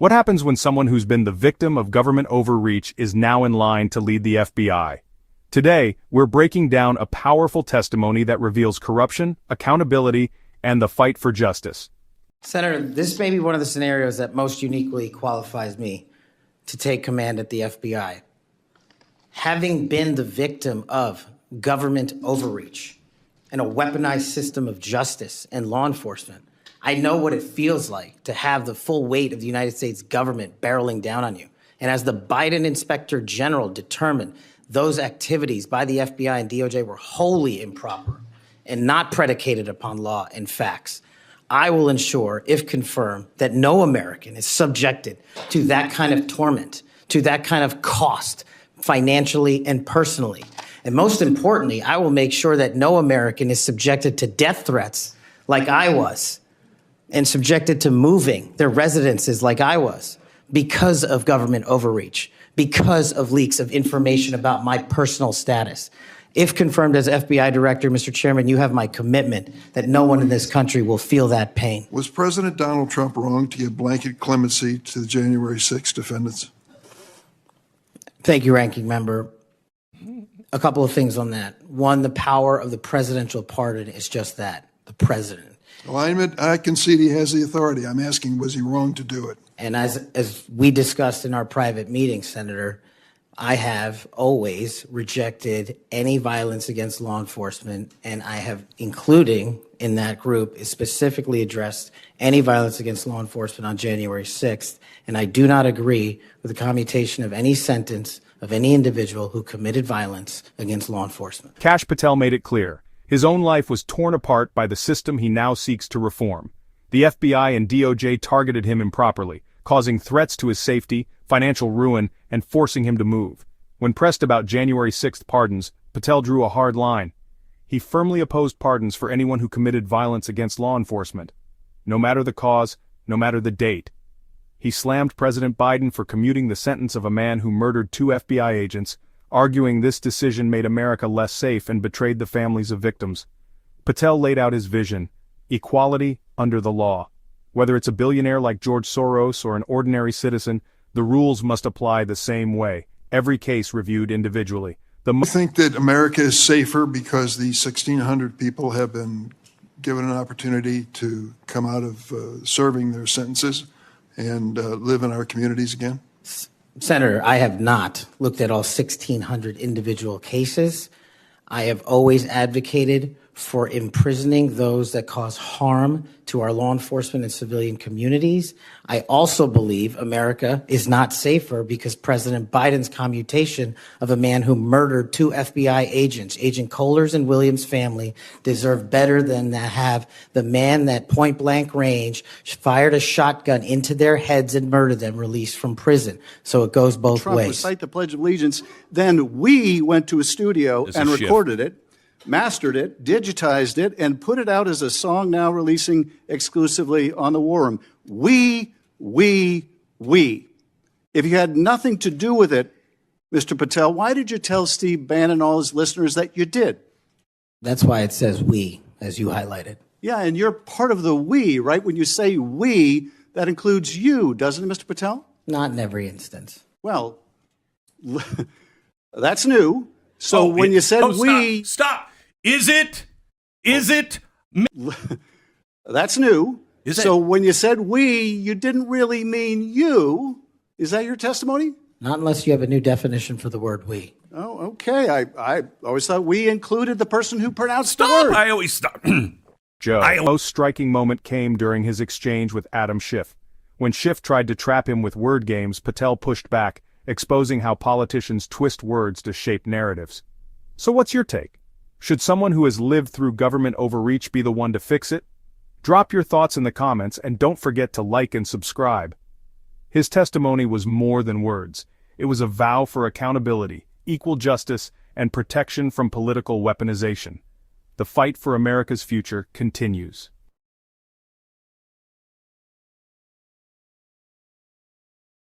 What happens when someone who's been the victim of government overreach is now in line to lead the FBI? Today, we're breaking down a powerful testimony that reveals corruption, accountability, and the fight for justice. Senator, this may be one of the scenarios that most uniquely qualifies me to take command at the FBI. Having been the victim of government overreach and a weaponized system of justice and law enforcement, I know what it feels like to have the full weight of the United States government barreling down on you. And as the Biden Inspector General determined, those activities by the FBI and DOJ were wholly improper and not predicated upon law and facts. I will ensure, if confirmed, that no American is subjected to that kind of torment, to that kind of cost, financially and personally. And most importantly, I will make sure that no American is subjected to death threats like I was, and subjected to moving their residences like I was, because of government overreach, because of leaks of information about my personal status. If confirmed as FBI director, Mr. Chairman, you have my commitment that no one in this country will feel that pain. Was President Donald Trump wrong to give blanket clemency to the January 6th defendants? Thank you, Ranking Member. A couple of things on that. One, the power of the presidential pardon is just that, the president. Well, I concede he has the authority. I'm asking, was he wrong to do it? And as we discussed in our private meeting, Senator, I have always rejected any violence against law enforcement, and I have, including in that group, is specifically addressed any violence against law enforcement on January 6th, and I do not agree with the commutation of any sentence of any individual who committed violence against law enforcement. Kash Patel made it clear. His own life was torn apart by the system he now seeks to reform. The FBI and DOJ targeted him improperly, causing threats to his safety, financial ruin, and forcing him to move. When pressed about January 6th pardons, Patel drew a hard line. He firmly opposed pardons for anyone who committed violence against law enforcement, no matter the cause, no matter the date. He slammed President Biden for commuting the sentence of a man who murdered 2 FBI agents, arguing this decision made America less safe and betrayed the families of victims. Patel laid out his vision: equality under the law. Whether it's a billionaire like George Soros or an ordinary citizen, the rules must apply the same way, every case reviewed individually. I think that America is safer because these 1,600 people have been given an opportunity to come out of serving their sentences and live in our communities again. Senator, I have not looked at all 1,600 individual cases. I have always advocated for imprisoning those that cause harm to our law enforcement and civilian communities. I also believe America is not safer because President Biden's commutation of a man who murdered 2 FBI agents, Agent Kohler's and Williams' family, deserve better than to have the man that point blank range fired a shotgun into their heads and murdered them released from prison. So it goes both Trump ways. Recite the Pledge of Allegiance. Then we went to a studio and recorded it, mastered it, digitized it, and put it out as a song now releasing exclusively on the War Room. We. If you had nothing to do with it, Mr. Patel, why did you tell Steve Bannon and all his listeners that you did? That's why it says we, as you highlighted. Yeah, and you're part of the we, right? When you say we, that includes you, doesn't it, Mr. Patel? Not in every instance. Well, that's new. So when you said we... Stop. Is it? That's new. Is so it? When you said we, you didn't really mean you. Is that your testimony? Not unless you have a new definition for the word we. Oh, okay. I always thought we included the person who pronounced the Stop. word. I always stop. Joe. The most striking moment came during his exchange with Adam Schiff. When Schiff tried to trap him with word games, Patel pushed back, exposing how politicians twist words to shape narratives. So what's your take? Should someone who has lived through government overreach be the one to fix it? Drop your thoughts in the comments and don't forget to like and subscribe. His testimony was more than words. It was a vow for accountability, equal justice, and protection from political weaponization. The fight for America's future continues.